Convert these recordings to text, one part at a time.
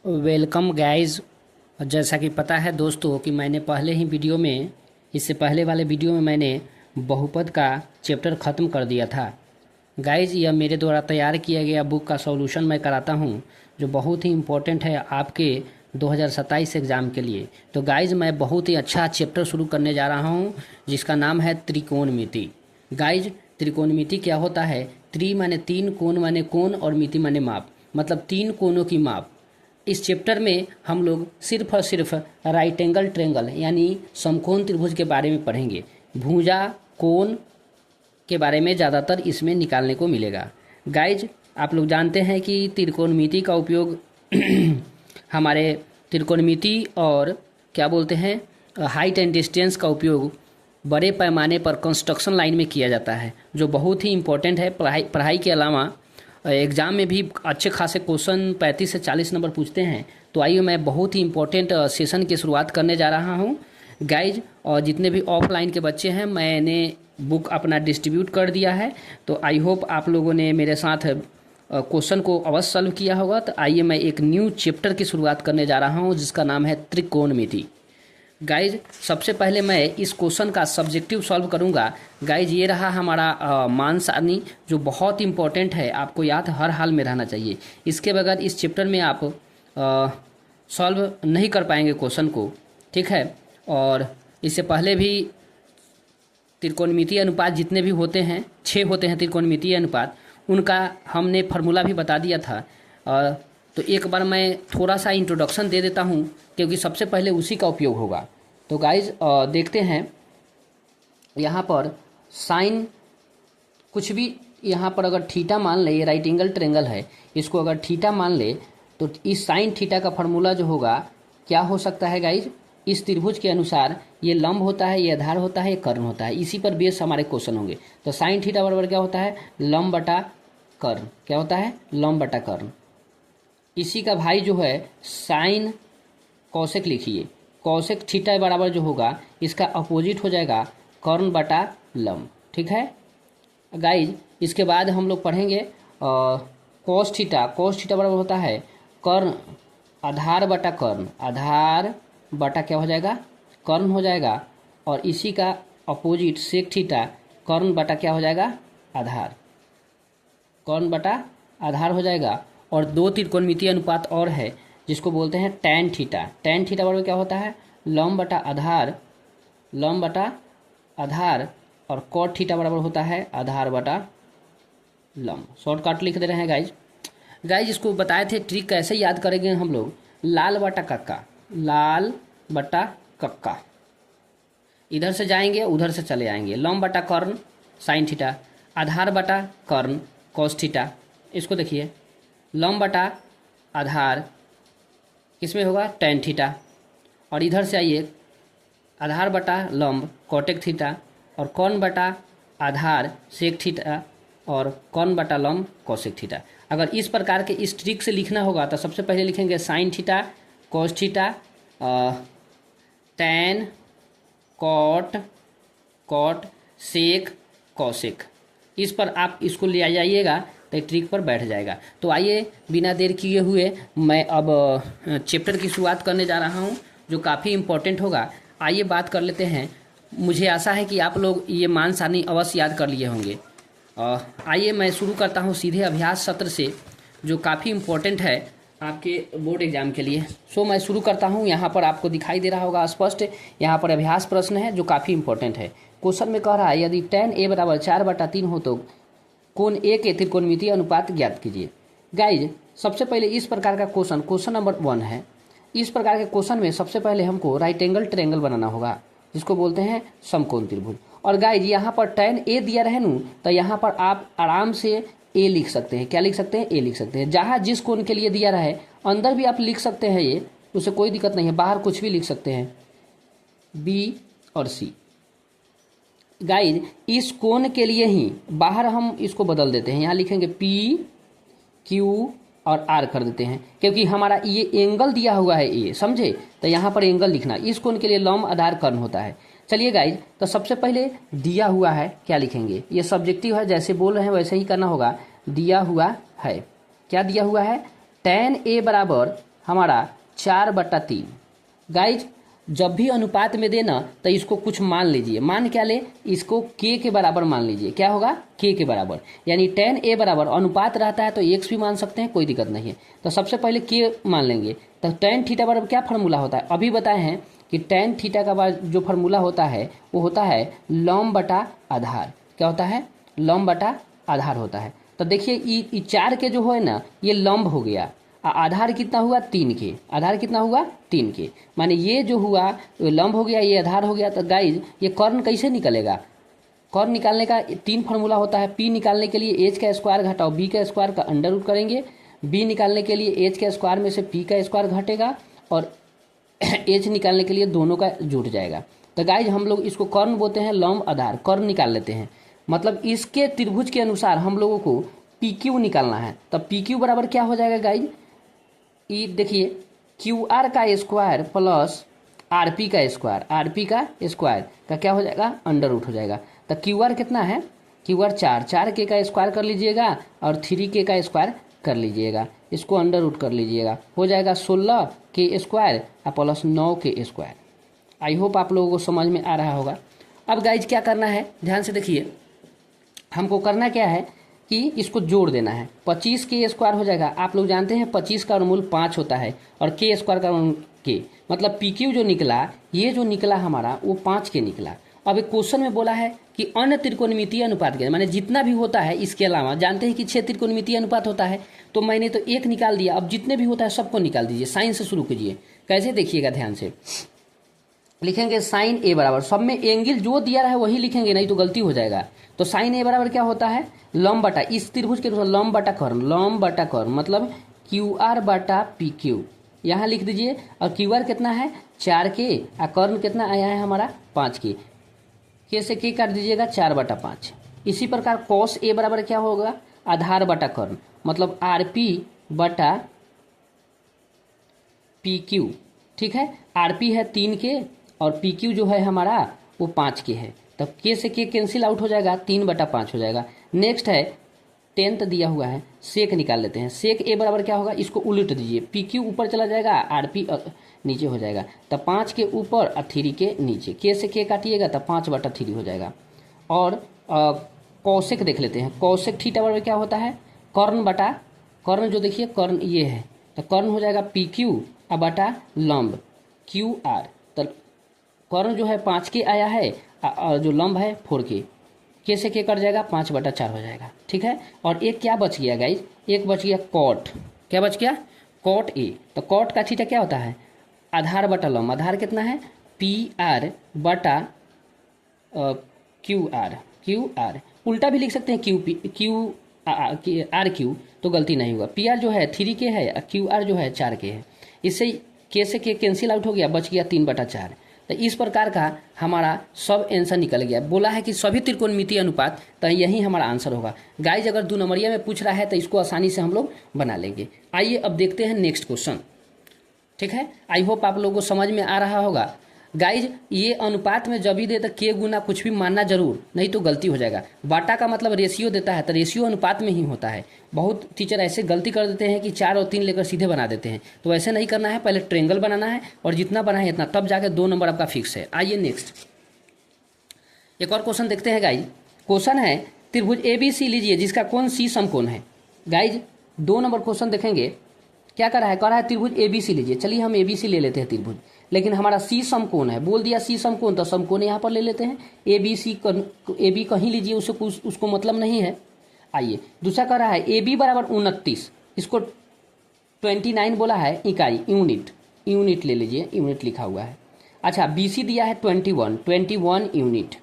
Welcome guys. जैसा कि पता है दोस्तों कि मैंने पहले ही वीडियो में इससे पहले वाले वीडियो में मैंने बहुपद का चैप्टर ख़त्म कर दिया था। गाइस यह मेरे द्वारा तैयार किया गया बुक का सॉल्यूशन मैं कराता हूं, जो बहुत ही इम्पोर्टेंट है आपके 2027 एग्ज़ाम के लिए। तो गाइस मैं बहुत ही अच्छा चैप्टर शुरू करने जा रहा हूं, जिसका नाम है त्रिकोणमिति। गाइस त्रिकोणमिति क्या होता है? त्रि माने तीन, कोण माने कोण और मिति माने माप, मतलब तीन कोणों की माप। इस चैप्टर में हम लोग सिर्फ और सिर्फ राइट एंगल ट्रेंगल यानी समकोण त्रिभुज के बारे में पढ़ेंगे। भुजा कोण के बारे में ज़्यादातर इसमें निकालने को मिलेगा। गाइज आप लोग जानते हैं कि त्रिकोणमिति का उपयोग हमारे त्रिकोणमिति और क्या बोलते हैं हाइट एंड डिस्टेंस का उपयोग बड़े पैमाने पर कंस्ट्रक्शन लाइन में किया जाता है, जो बहुत ही इम्पोर्टेंट है। पढ़ाई के अलावा एग्ज़ाम में भी अच्छे खासे क्वेश्चन 35 से 40 नंबर पूछते हैं। तो आइए मैं बहुत ही इम्पोर्टेंट सेशन की शुरुआत करने जा रहा हूं गाइज। और जितने भी ऑफलाइन के बच्चे हैं मैंने बुक अपना डिस्ट्रीब्यूट कर दिया है, तो आई होप आप लोगों ने मेरे साथ क्वेश्चन को अवश्य सॉल्व किया होगा। तो आइए मैं एक न्यू चैप्टर की शुरुआत करने जा रहा हूँ, जिसका नाम है त्रिकोणमिति। गाइज सबसे पहले मैं इस क्वेश्चन का सब्जेक्टिव सॉल्व करूंगा। गाइज ये रहा हमारा मान सारणी, जो बहुत इंपॉर्टेंट है, आपको याद हर हाल में रहना चाहिए। इसके बगैर इस चैप्टर में आप सॉल्व नहीं कर पाएंगे क्वेश्चन को, ठीक है। और इससे पहले भी त्रिकोणमितीय अनुपात जितने भी होते हैं, 6 होते हैं त्रिकोणमितीय अनुपात, उनका हमने फार्मूला भी बता दिया था। तो एक बार मैं थोड़ा सा इंट्रोडक्शन दे देता हूँ, क्योंकि सबसे पहले उसी का उपयोग होगा। तो गाइज देखते हैं यहाँ पर साइन कुछ भी, यहाँ पर अगर थीटा मान ले, ये राइट एंगल ट्रेंगल है, इसको अगर थीटा मान ले तो इस साइन थीटा का फार्मूला जो होगा क्या हो सकता है गाइज? इस त्रिभुज के अनुसार ये लंब होता है, ये आधार होता है, ये कर्ण होता है। इसी पर बेस हमारे क्वेश्चन होंगे। तो साइन थीटा बराबर क्या होता है? लंब बटा कर्ण। क्या होता है? लंब बटा कर्ण। इसी का भाई जो है साइन कौशिक लिखिए। कौशिक थीटा बराबर जो होगा इसका अपोजिट हो जाएगा कर्ण बटा लंब, ठीक है गाइज। इसके बाद हम लोग पढ़ेंगे कॉस थीटा। कॉस थीटा बराबर होता है कर्ण आधार बटा कर्ण। आधार बटा क्या हो जाएगा? कर्ण हो जाएगा। और इसी का अपोजिट सेक थीटा कर्ण बटा क्या हो जाएगा? आधार। कर्ण बटा आधार हो जाएगा। और दो त्रिकोणमितीय अनुपात और है, जिसको बोलते हैं टैन थीटा। टैन थीटा बराबर क्या होता है? लंब बटा आधार, लंब बटा आधार। और कॉट थीटा बराबर होता है आधार बटा लंब। शॉर्टकट लिख दे रहे हैं गाइज। गाइज इसको बताए थे ट्रिक कैसे याद करेंगे हम लोग। लाल बटा कक्का, लाल बटा कक्का, इधर से जाएंगे उधर से चले आएंगे। लंब बटा कर्ण साइन थीटा, आधार बटा कर्ण कॉस थीटा। इसको देखिए, लंब बटा आधार किसमें होगा? Tan theta. और इधर से आइए, आधार बटा लंब कोटेक थीटा, और कर्ण बटा आधार सेक थीटा, और कर्ण बटा लंब कोसेक थीटा। अगर इस प्रकार के इस ट्रिक से लिखना होगा तो सबसे पहले लिखेंगे sine theta cos theta, tan cot, cot sec cosec. इस पर आप इसको ले आ जाइएगा तो ट्रिक पर बैठ जाएगा। तो आइए बिना देर किए हुए मैं अब चैप्टर की शुरुआत करने जा रहा हूं, जो काफ़ी इम्पोर्टेंट होगा। आइए बात कर लेते हैं। मुझे आशा है कि आप लोग ये मान सारणी अवश्य याद कर लिए होंगे। आइए मैं शुरू करता हूं सीधे अभ्यास सत्र से, जो काफ़ी इम्पोर्टेंट है आपके बोर्ड एग्जाम के लिए। सो मैं शुरू करता हूं। यहाँ पर आपको दिखाई दे रहा होगा स्पष्ट, यहाँ पर अभ्यास प्रश्न है जो काफ़ी इम्पोर्टेंट है। क्वेश्चन में कह रहा है यदि tan a बराबर 4/3 हो तो कोण ए के त्रिकोणमितीय अनुपात ज्ञात कीजिए। गाइज सबसे पहले इस प्रकार का क्वेश्चन नंबर 1 है। इस प्रकार के क्वेश्चन में सबसे पहले हमको राइट एंगल ट्रायंगल बनाना होगा, जिसको बोलते हैं समकोण त्रिभुज। और गाइज यहाँ पर tan a दिया रहे नू, तो यहाँ पर आप आराम से a लिख सकते हैं। क्या लिख सकते हैं? a लिख सकते हैं। जहाँ जिस कोण के लिए दिया रहे अंदर भी आप लिख सकते हैं, ये उससे कोई दिक्कत नहीं है। बाहर कुछ भी लिख सकते हैं, b और c। गाइज इस कोण के लिए ही बाहर हम इसको बदल देते हैं। यहाँ लिखेंगे P, Q और R कर देते हैं, क्योंकि हमारा ये एंगल दिया हुआ है ये, समझे? तो यहाँ पर एंगल लिखना। इस कोण के लिए लंब आधार कर्ण होता है। चलिए गाइज, तो सबसे पहले दिया हुआ है क्या लिखेंगे? ये सब्जेक्टिव है, जैसे बोल रहे हैं वैसे ही करना होगा। दिया हुआ है, क्या दिया हुआ है? tan a बराबर हमारा 4/3। गाइज जब भी अनुपात में देना तो इसको कुछ मान लीजिए, मान क्या ले, इसको k के बराबर मान लीजिए। क्या होगा, k के बराबर, यानी tan a बराबर, अनुपात रहता है तो x भी मान सकते हैं, कोई दिक्कत नहीं है। तो सबसे पहले k मान लेंगे। तो tan थीटा बराबर क्या फार्मूला होता है, अभी बताए हैं कि tan थीटा का बाद जो फार्मूला होता है वो होता है लंब बटा आधार। क्या होता है, लंब बटा आधार होता है। तो देखिए ये 4 के जो है ना ये लंब हो गया, आधार कितना हुआ 3 के, आधार कितना हुआ 3 के, माने ये जो हुआ लंब हो गया, ये आधार हो गया। तो गाइज ये कर्ण कैसे निकलेगा, कर्ण निकालने का 3 फार्मूला होता है। p निकालने के लिए h का स्क्वायर घटाओ b का स्क्वायर का अंडर रूट करेंगे, b निकालने के लिए h का स्क्वायर में से p का स्क्वायर घटेगा, और h निकालने के लिए दोनों का जुट जाएगा। तो गाइज हम लोग इसको कर्ण बोलते हैं, लंब आधार, कर्ण निकाल लेते हैं। मतलब इसके त्रिभुज के अनुसार हम लोगों को PQ निकालना है। तब PQ बराबर क्या हो जाएगा गाइज, ये देखिए QR का स्क्वायर प्लस RP का स्क्वायर, RP का स्क्वायर का क्या हो जाएगा, अंडर रूट हो जाएगा। तो QR कितना है, QR 4 का स्क्वायर कर लीजिएगा और 3K का स्क्वायर कर लीजिएगा, इसको अंडर रूट कर लीजिएगा, हो जाएगा 16K स्क्वायर और plus 9K square. I hope आप लोगों को समझ में आ रहा होगा। अब गाइज क्या करना है, ध्यान से देखिए, हमको करना क्या है कि इसको जोड़ देना है। 25K स्क्वायर हो जाएगा, आप लोग जानते हैं 25 का वर्गमूल 5 होता है और K स्क्वायर का वर्गमूल K, मतलब PQ जो निकला, ये जो निकला हमारा वो 5K निकला। अब एक क्वेश्चन में बोला है कि अन्य त्रिकोणमितीय अनुपात के, माने जितना भी होता है इसके अलावा, जानते हैं कि 6 त्रिकोणमितीय अनुपात होता है, तो मैंने तो एक निकाल दिया, अब जितने भी होता है सबको निकाल दीजिए। साइन से शुरू कीजिए, कैसे देखिएगा ध्यान से, लिखेंगे साइन A बराबर, सब में एंगल जो दिया रहा है वही लिखेंगे, नहीं तो गलती हो जाएगा। तो साइन A बराबर क्या होता है, लंब बटा, इस त्रिभुज के अनुसार लंब बटा कर्ण, लंब बटा कर्ण मतलब QR बटा PQ, यहाँ लिख दीजिए। और QR कितना है 4K और कर्ण कितना आया है हमारा 5K, K से K काट दीजिएगा 4/5। इसी प्रकार cos A बराबर क्या होगा, आधार बटा कर्ण मतलब RP बटा PQ, ठीक है। RP है 3K और PQ जो है हमारा वो 5K है, तब K से K कैंसिल आउट हो जाएगा, 3/5 हो जाएगा। नेक्स्ट है 10th दिया हुआ है, सेक निकाल लेते हैं। सेक A बराबर क्या होगा, इसको उलट दीजिए, PQ ऊपर चला जाएगा, RP नीचे हो जाएगा, तब 5 के ऊपर और 3 के नीचे, K से K काटिएगा तब 5/3 हो जाएगा। और कौशिक देख लेते हैं, कौशिक थीटा बराबर क्या होता है, कर्ण बटा कर्ण, जो देखिए कर्ण ये है, तो कर्ण हो जाएगा PQ और बटा लंब QR, तो कर्ण जो है 5K आया है और जो लंब है 4K, K से K कट जाएगा, 5/4 हो जाएगा, ठीक है। और एक क्या बच गया गाइज, एक बच गया कॉट, क्या बच गया, कॉट A। तो कॉट का थीटा क्या होता है, आधार बटा लंब, आधार कितना है PR बटा QR, उल्टा भी लिख सकते हैं RQ, तो गलती नहीं होगा। PR जो है 3K है और QR जो है 4K है, इससे K से K कैंसिल आउट हो गया, बच गया 3/4। तो इस प्रकार का हमारा सब आंसर निकल गया। बोला है कि सभी त्रिकोणमितीय अनुपात, तो यही हमारा आंसर होगा। गाइज अगर 2 नंबरिया में पूछ रहा है तो इसको आसानी से हम लोग बना लेंगे। आइए अब देखते हैं नेक्स्ट क्वेश्चन, ठीक है। आई होप आप लोगों को समझ में आ रहा होगा। गाइज ये अनुपात में जब भी दे तो K गुना कुछ भी मानना जरूर, नहीं तो गलती हो जाएगा। बाटा का मतलब रेशियो देता है तो रेशियो अनुपात में ही होता है। बहुत टीचर ऐसे गलती कर देते हैं कि 4 और 3 लेकर सीधे बना देते हैं, तो ऐसे नहीं करना है, पहले ट्रेंगल बनाना है और जितना बना है इतना, तब जाके 2 नंबर आपका फिक्स है। आइए नेक्स्ट एक और क्वेश्चन देखते हैं गाइज। क्वेश्चन है त्रिभुज ABC लीजिए जिसका कोण C समकोण है। गाइज 2 नंबर क्वेश्चन देखेंगे, क्या कर रहा है, कह रहा है त्रिभुज ABC लीजिए। चलिए हम ABC ले लेते हैं त्रिभुज, लेकिन हमारा C समकोण है, बोल दिया C समकोण, तो समकोण यहाँ पर ले लेते हैं। AB कहीं लीजिए, उसको मतलब नहीं है। आइए दूसरा कह रहा है AB बराबर 29, इसको 29 बोला है इकाई, यूनिट ले लीजिए, यूनिट लिखा हुआ है। अच्छा BC दिया है 21 यूनिट,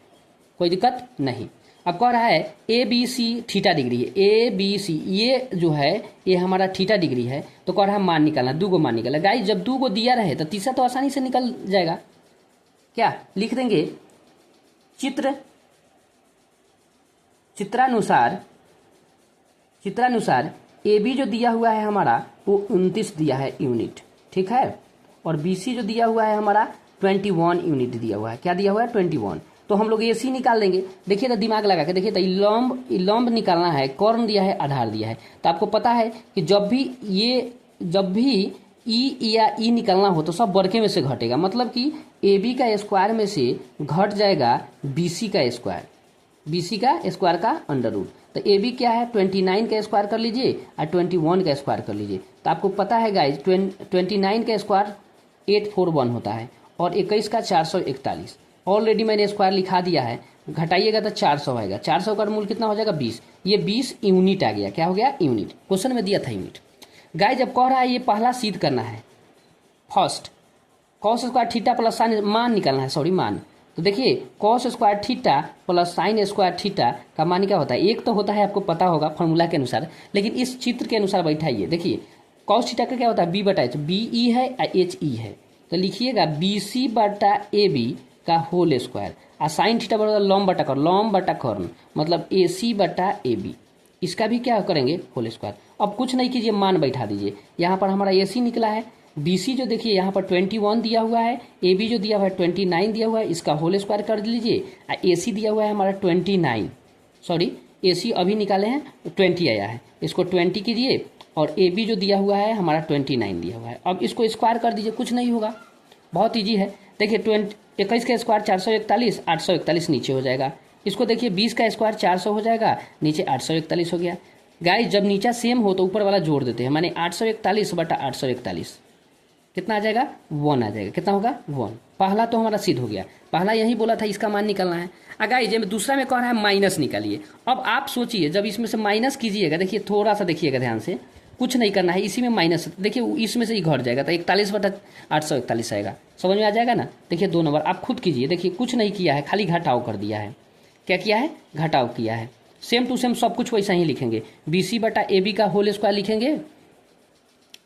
कोई दिक्कत नहीं। अब कह रहा है ABC थीटा डिग्री है, ABC ये जो है ये हमारा थीटा डिग्री है, तो कह रहा है मान निकालना, 2 मान निकालना। गाइस जब 2 दिया रहे तो तीसरा तो आसानी से निकल जाएगा। क्या लिख देंगे, चित्रानुसार AB जो दिया हुआ है हमारा वो 29 दिया है यूनिट, ठीक है। और BC जो दिया हुआ है हमारा 21 यूनिट दिया हुआ है। क्या दिया हुआ है 21, तो हम लोग AC निकाल देंगे। देखिए तो दिमाग लगा के देखिए, तो लंब निकालना है, कर्ण दिया है, आधार दिया है। तो आपको पता है कि जब भी या ई निकलना हो तो सब बड़के में से घटेगा, मतलब कि ए बी का स्क्वायर में से घट जाएगा बी सी का स्क्वायर, बी सी का स्क्वायर का अंडर रूट। तो ए बी क्या है 29 का स्क्वायर कर लीजिए और 21 का स्क्वायर कर लीजिए। तो आपको पता है गाइज 29 का स्क्वायर 841 होता है और 21 का 441। ऑलरेडी मैंने स्क्वायर लिखा दिया है, घटाइएगा तो 400 आएगा। 400 का मूल कितना हो जाएगा 20, ये 20 यूनिट आ गया। क्या हो गया यूनिट, क्वेश्चन में दिया था यूनिट। गाइज जब कह रहा है ये पहला सिद्ध करना है, first cos square theta plus sign मान निकालना है, सॉरी मान। तो देखिए cos square theta plus sine square theta का मान क्या होता है, एक तो होता है आपको पता होगा फॉर्मूला के अनुसार, लेकिन इस चित्र के अनुसार बैठाइए। देखिए कॉस थीटा का क्या होता है बी बटा एच, बी ई है एच ई है, तो लिखिएगा बी सी बटा ए बी का होल स्क्वायर, और साइन थीटा बटा लॉम बटा कर्न मतलब ए सी बटा ए बी, इसका भी क्या करेंगे होल स्क्वायर। अब कुछ नहीं कीजिए, मान बैठा दीजिए। यहाँ पर हमारा ए सी निकला है, बी सी जो देखिए यहाँ पर 21 दिया हुआ है, ए बी जो दिया हुआ है 29 दिया हुआ है, इसका होल स्क्वायर कर दीजिए। और ए सी दिया हुआ है हमारा 29, सॉरी ए सी अभी निकाले हैं 20 आया है, इसको 20 कीजिए। और ए बी जो दिया हुआ है हमारा 29 दिया हुआ है। अब इसको स्क्वायर कर दीजिए, कुछ नहीं होगा, बहुत ईजी है। देखिए 21 का स्क्वायर 441, 841 नीचे हो जाएगा। इसको देखिए 20 का स्क्वायर 400 हो जाएगा, नीचे 841 हो गया। गाइस जब नीचा सेम हो तो ऊपर वाला जोड़ देते हैं, माने 841 बटा 841 कितना आ जाएगा 1 आ जाएगा। कितना होगा 1। पहला तो हमारा सिद्ध हो गया, पहला यही बोला था इसका मान निकालना है। गाइस जब दूसरा में कह रहा है माइनस निकालिए। अब आप सोचिए जब इसमें से माइनस कीजिएगा, देखिए थोड़ा सा देखिएगा ध्यान से, कुछ नहीं करना है, इसी में माइनस देखिए इसमें से ही घट जाएगा, तो 41 बटा 841 आएगा। समझ में आ जाएगा ना। देखिए 2 नंबर आप खुद कीजिए, देखिए कुछ नहीं किया है, खाली घटाव कर दिया है। क्या किया है घटाव किया है। सेम टू सेम सब कुछ वैसा ही लिखेंगे, बी सी बटा ए बी का होल स्क्वायर लिखेंगे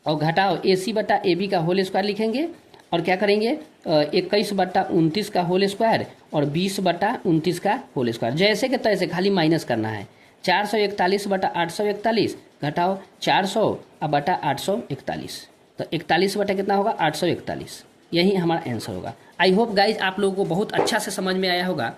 और घटाओ ए सी बटा ए बी का होल स्क्वायर लिखेंगे। और क्या करेंगे 21 बटा 29 का होल स्क्वायर और 20 बटा 29 का होल स्क्वायर, जैसे कि तैसे खाली माइनस करना है। 441 बटा 841 घटाओ 400 बटा 841, तो 41 बटा कितना होगा 841, यही हमारा आंसर होगा। आई होप गाइज आप लोगों को बहुत अच्छा से समझ में आया होगा।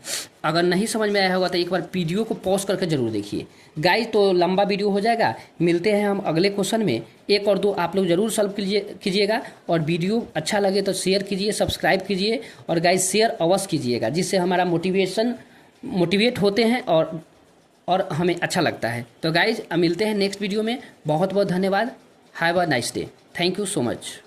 अगर नहीं समझ में आया होगा तो एक बार वीडियो को पॉज करके जरूर देखिए गाइज, तो लंबा वीडियो हो जाएगा। मिलते हैं हम अगले क्वेश्चन में, 1 और 2 आप लोग जरूर सॉल्व कीजिएगा। और वीडियो अच्छा लगे तो शेयर कीजिए, सब्सक्राइब कीजिए और गाइज शेयर अवश्य कीजिएगा, जिससे हमारा मोटिवेट होते हैं और हमें अच्छा लगता है। तो गाइज मिलते हैं नेक्स्ट वीडियो में। बहुत बहुत धन्यवाद। Have a nice day. Thank you so much.